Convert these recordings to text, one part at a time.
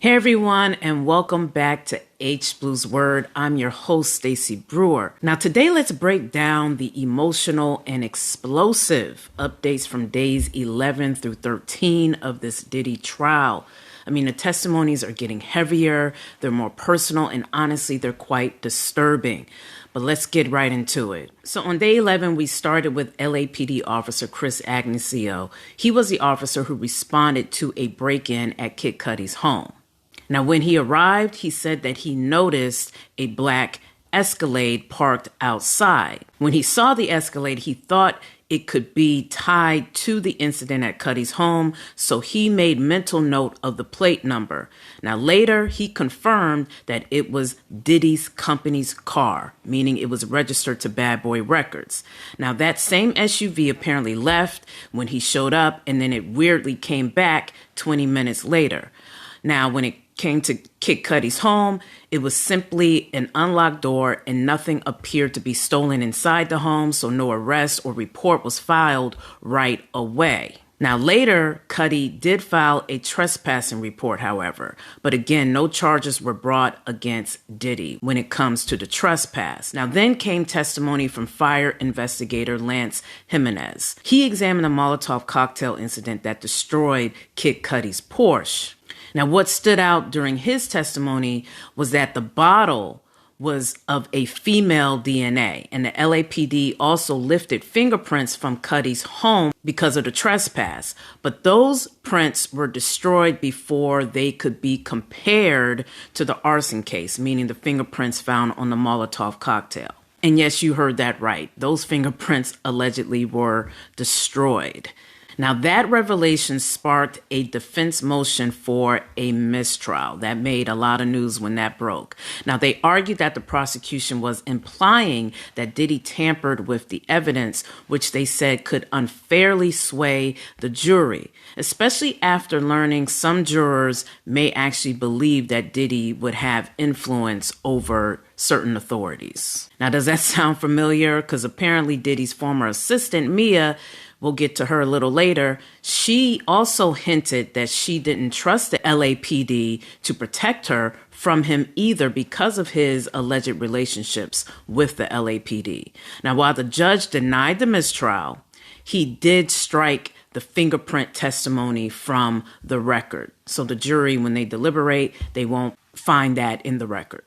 Hey everyone, and welcome back to H Blues Word. I'm your host, Stacey Brewer. Now today let's break down the emotional and explosive updates from days 11 through 13 of this Diddy trial. The testimonies are getting heavier, they're more personal, and honestly, they're quite disturbing. But let's get right into it. So on day 11, we started with LAPD Officer Chris Ignacio. He was the officer who responded to a break-in at Kid Cudi's home. Now, when he arrived, he said that he noticed a black Escalade parked outside. When he saw the Escalade, he thought it could be tied to the incident at Cudi's home, so he made mental note of the plate number. Now, later, he confirmed that it was Diddy's company's car, meaning it was registered to Bad Boy Records. Now, that same SUV apparently left when he showed up, and then it weirdly came back 20 minutes later. Now, when it came to Kid Cudi's home, it was simply an unlocked door and nothing appeared to be stolen inside the home, so no arrest or report was filed right away. Now later, Cudi did file a trespassing report, however, but again, no charges were brought against Diddy when it comes to the trespass. Now then came testimony from Fire Investigator Lance Jimenez. He examined a Molotov cocktail incident that destroyed Kid Cudi's Porsche. Now, what stood out during his testimony was that the bottle was of a female DNA, and the LAPD also lifted fingerprints from Cudi's home because of the trespass. But those prints were destroyed before they could be compared to the arson case, meaning the fingerprints found on the Molotov cocktail. And yes, you heard that right. Those fingerprints allegedly were destroyed. Now, that revelation sparked a defense motion for a mistrial. That made a lot of news when that broke. Now, they argued that the prosecution was implying that Diddy tampered with the evidence, which they said could unfairly sway the jury, especially after learning some jurors may actually believe that Diddy would have influence over certain authorities. Now, does that sound familiar? Because apparently Diddy's former assistant, Mia, we'll get to her a little later, she also hinted that she didn't trust the LAPD to protect her from him either because of his alleged relationships with the LAPD. Now, while the judge denied the mistrial, he did strike the fingerprint testimony from the record. So the jury, when they deliberate, they won't find that in the record.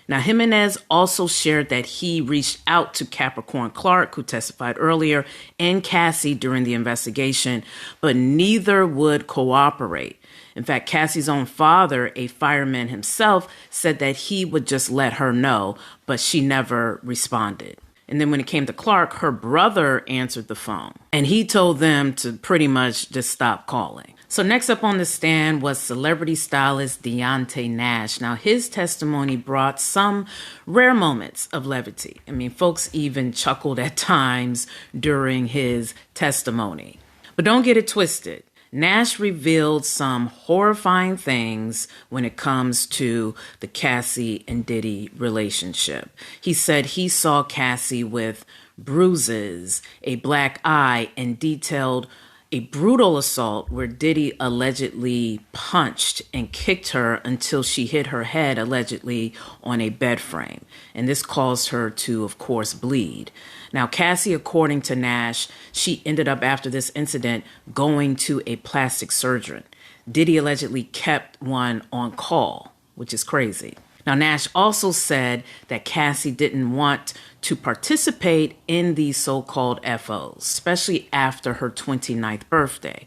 Now, Jimenez also shared that he reached out to Capricorn Clark, who testified earlier, and Cassie during the investigation, but neither would cooperate. In fact, Cassie's own father, a fireman himself, said that he would just let her know, but she never responded. And then when it came to Clark, her brother answered the phone, and he told them to pretty much just stop calling. So next up on the stand was celebrity stylist Deonte Nash. Now, his testimony brought some rare moments of levity. Folks even chuckled at times during his testimony. But don't get it twisted. Nash revealed some horrifying things when it comes to the Cassie and Diddy relationship. He said he saw Cassie with bruises, a black eye, and detailed a brutal assault where Diddy allegedly punched and kicked her until she hit her head, allegedly, on a bed frame. And this caused her to, of course, bleed. Now, Cassie, according to Nash, she ended up after this incident going to a plastic surgeon. Diddy allegedly kept one on call, which is crazy. Now, Nash also said that Cassie didn't want to participate in these so-called FOs, especially after her 29th birthday,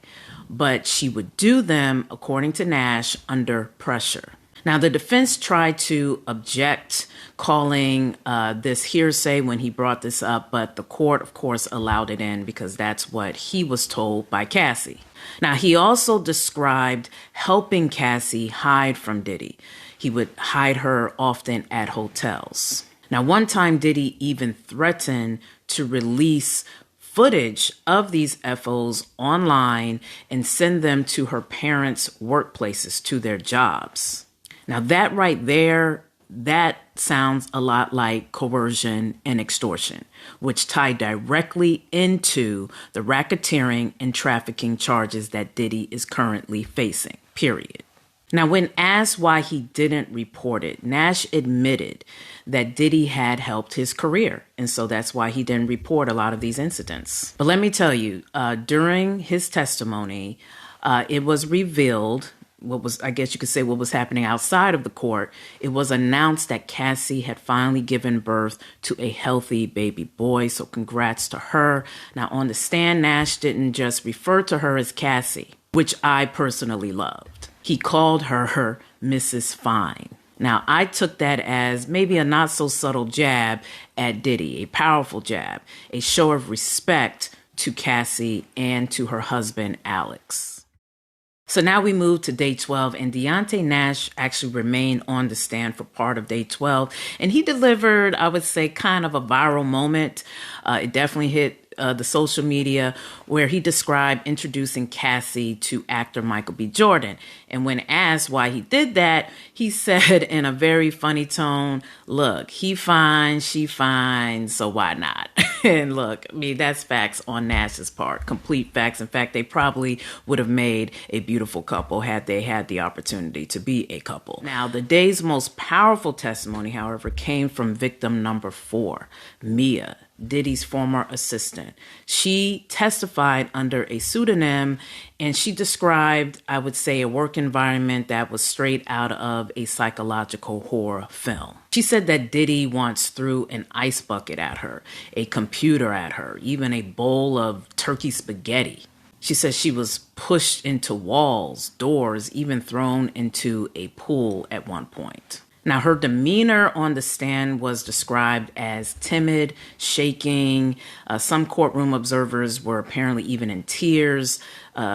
but she would do them, according to Nash, under pressure. Now, the defense tried to object, calling this hearsay when he brought this up, but the court, of course, allowed it in because that's what he was told by Cassie. Now, he also described helping Cassie hide from Diddy. He would hide her often at hotels. Now, one time Diddy even threatened to release footage of these FOs online and send them to her parents' workplaces, to their jobs. Now, that right there, that sounds a lot like coercion and extortion, which tie directly into the racketeering and trafficking charges that Diddy is currently facing, period. Now, when asked why he didn't report it, Nash admitted that Diddy had helped his career. And so that's why he didn't report a lot of these incidents. But let me tell you, during his testimony, it was revealed what was, I guess you could say, what was happening outside of the court. It was announced that Cassie had finally given birth to a healthy baby boy. So congrats to her. Now, on the stand, Nash didn't just refer to her as Cassie, which I personally loved. He called her Mrs. Fine. Now, I took that as maybe a not so subtle jab at Diddy, a powerful jab, a show of respect to Cassie and to her husband, Alex. So now we move to day 12, and Deonte Nash actually remained on the stand for part of day 12. And he delivered, I would say, kind of a viral moment. It definitely hit the social media, where he described introducing Cassie to actor Michael B. Jordan. And when asked why he did that, he said in a very funny tone, look, he fine, she fine, so why not? And look, I mean, that's facts on Nash's part, complete facts. In fact, they probably would have made a beautiful couple had they had the opportunity to be a couple. Now, the day's most powerful testimony, however, came from victim number 4, Mia, Diddy's former assistant. She testified under a pseudonym, and she described, I would say, a work environment that was straight out of a psychological horror film. She said that Diddy once threw an ice bucket at her, a computer at her, even a bowl of turkey spaghetti. She said she was pushed into walls, doors, even thrown into a pool at one point. Now, her demeanor on the stand was described as timid, shaking. Some courtroom observers were apparently even in tears.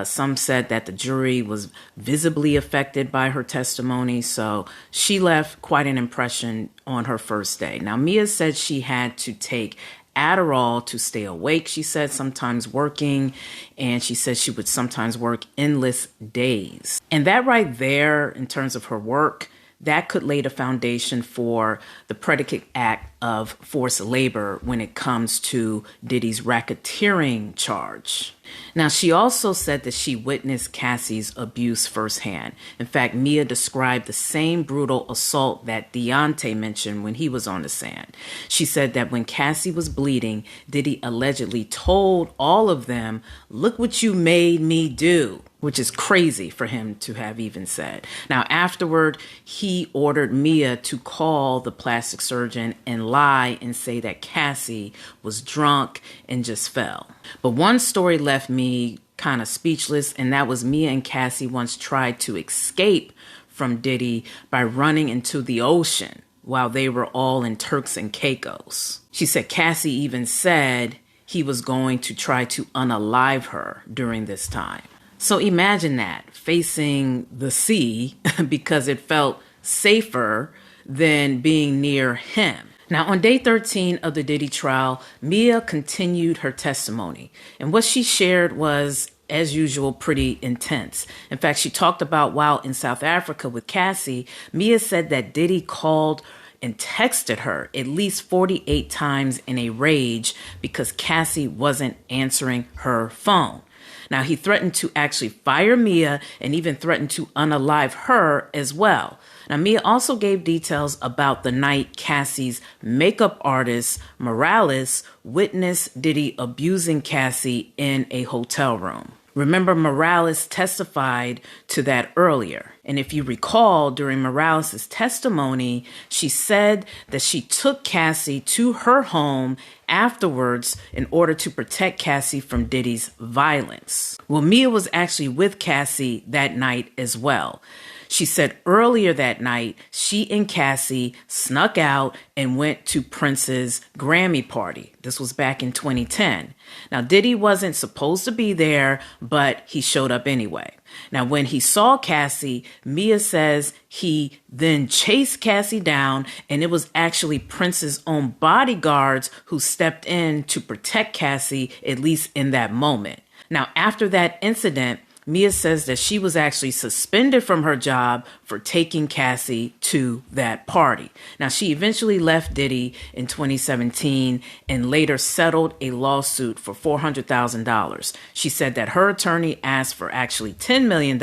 Some said that the jury was visibly affected by her testimony. So she left quite an impression on her first day. Now, Mia said she had to take Adderall to stay awake, she said, sometimes working, and she said she would sometimes work endless days. And that right there, in terms of her work, that could lay the foundation for the predicate act of forced labor when it comes to Diddy's racketeering charge. Now, she also said that she witnessed Cassie's abuse firsthand. In fact, Mia described the same brutal assault that Deonte mentioned when he was on the stand. She said that when Cassie was bleeding, Diddy allegedly told all of them, "Look what you made me do," which is crazy for him to have even said. Now, afterward, he ordered Mia to call the plastic surgeon and lie and say that Cassie was drunk and just fell. But one story left me kind of speechless, and that was Mia and Cassie once tried to escape from Diddy by running into the ocean while they were all in Turks and Caicos. She said Cassie even said he was going to try to unalive her during this time. So imagine that, facing the sea because it felt safer than being near him. Now, on day 13 of the Diddy trial, Mia continued her testimony. And what she shared was, as usual, pretty intense. In fact, she talked about while in South Africa with Cassie, Mia said that Diddy called and texted her at least 48 times in a rage because Cassie wasn't answering her phone. Now, he threatened to actually fire Mia and even threatened to unalive her as well. Now, Mia also gave details about the night Cassie's makeup artist, Morales, witnessed Diddy abusing Cassie in a hotel room. Remember, Morales testified to that earlier. And if you recall, during Morales' testimony, she said that she took Cassie to her home afterwards in order to protect Cassie from Diddy's violence. Well, Mia was actually with Cassie that night as well. She said earlier that night, she and Cassie snuck out and went to Prince's Grammy party. This was back in 2010. Now, Diddy wasn't supposed to be there, but he showed up anyway. Now, when he saw Cassie, Mia says he then chased Cassie down, and it was actually Prince's own bodyguards who stepped in to protect Cassie, at least in that moment. Now, after that incident, Mia says that she was actually suspended from her job for taking Cassie to that party. Now, she eventually left Diddy in 2017 and later settled a lawsuit for $400,000. She said that her attorney asked for actually $10 million,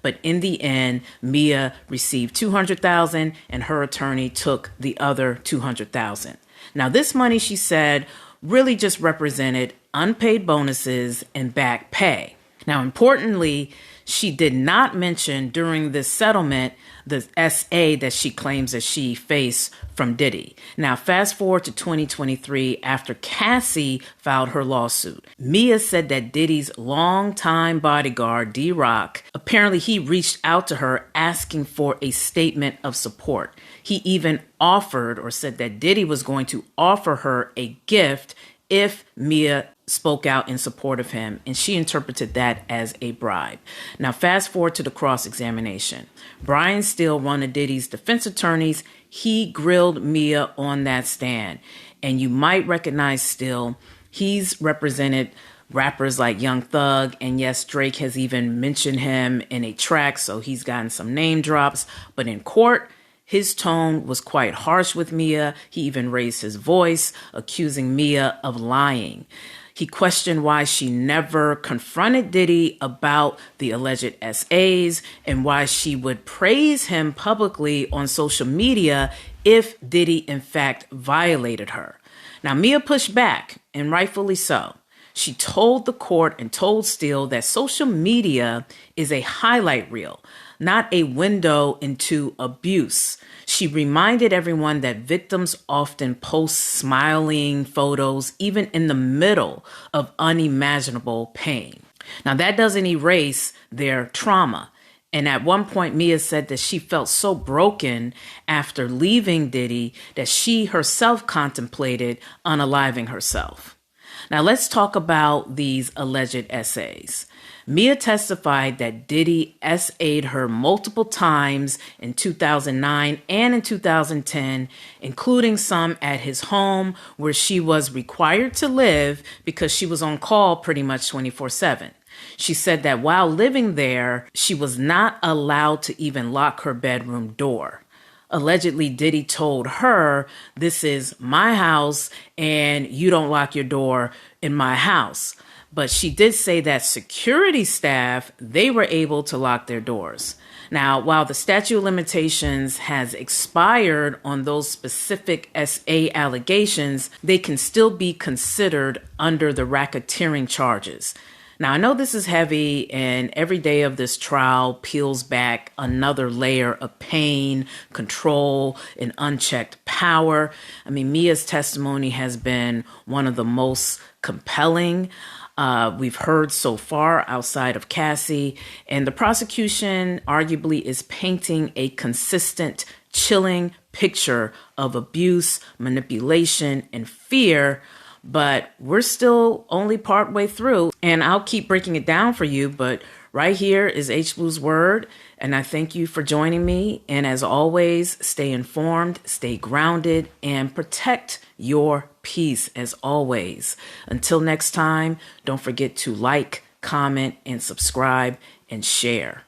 but in the end, Mia received $200,000 and her attorney took the other $200,000. Now, this money, she said, really just represented unpaid bonuses and back pay. Now, importantly, she did not mention during this settlement the SA that she claims that she faced from Diddy. Now, fast forward to 2023 after Cassie filed her lawsuit. Mia said that Diddy's longtime bodyguard, D-Rock, apparently he reached out to her asking for a statement of support. He even offered or said that Diddy was going to offer her a gift if Mia spoke out in support of him, and she interpreted that as a bribe. Now, fast forward to the cross-examination. Brian Steele, one of Diddy's defense attorneys, he grilled Mia on that stand. And you might recognize Steele. He's represented rappers like Young Thug, and yes, Drake has even mentioned him in a track, so he's gotten some name drops. But in court, his tone was quite harsh with Mia. He even raised his voice, accusing Mia of lying. He questioned why she never confronted Diddy about the alleged SAs and why she would praise him publicly on social media if Diddy in fact violated her. Now, Mia pushed back, and rightfully so. She told the court and told Steele that social media is a highlight reel, not a window into abuse. She reminded everyone that victims often post smiling photos even in the middle of unimaginable pain. Now, that doesn't erase their trauma. And at one point, Mia said that she felt so broken after leaving Diddy that she herself contemplated unaliving herself. Now, let's talk about these alleged SAs. Mia testified that Diddy SA'd her multiple times in 2009 and in 2010, including some at his home where she was required to live because she was on call pretty much 24/7. She said that while living there, she was not allowed to even lock her bedroom door. Allegedly, Diddy told her, "This is my house and you don't lock your door in my house." But she did say that security staff, they were able to lock their doors. Now, while the statute of limitations has expired on those specific SA allegations, they can still be considered under the racketeering charges. Now, I know this is heavy, and every day of this trial peels back another layer of pain, control, and unchecked power. I mean, Mia's testimony has been one of the most compelling we've heard so far outside of Cassie, and the prosecution arguably is painting a consistent, chilling picture of abuse, manipulation, and fear. But we're still only partway through, and I'll keep breaking it down for you. But right here is H Blue's Word, and I thank you for joining me. And as always, stay informed, stay grounded, and protect your peace as always. Until next time, don't forget to like, comment, and subscribe, and share.